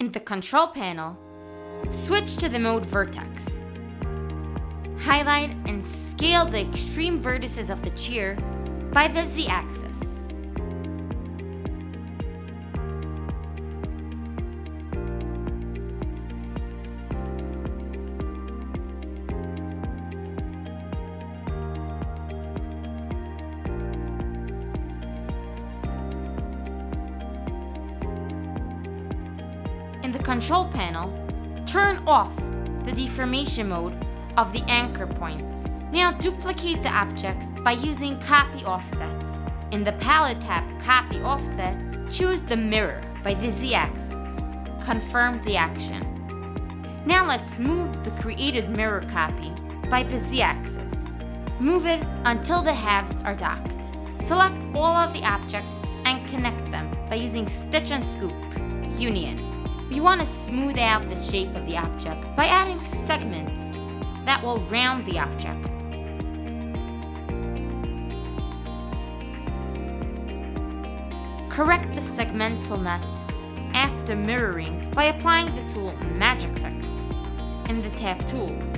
In the Control panel, switch to the mode Vertex. Highlight and scale the extreme vertices of the chair by the Z-axis. In the Control panel, turn off the deformation mode of the anchor points. Now duplicate the object by using Copy Offsets. In the Palette tab Copy Offsets, choose the mirror by the Z-axis. Confirm the action. Now let's move the created mirror copy by the Z-axis. Move it until the halves are docked. Select all of the objects and connect them by using Stitch and Scoop, Union. We want to smooth out the shape of the object by adding segments that will round the object. Correct the segmental nuts after mirroring by applying the tool Magic Fix in the tab Tools.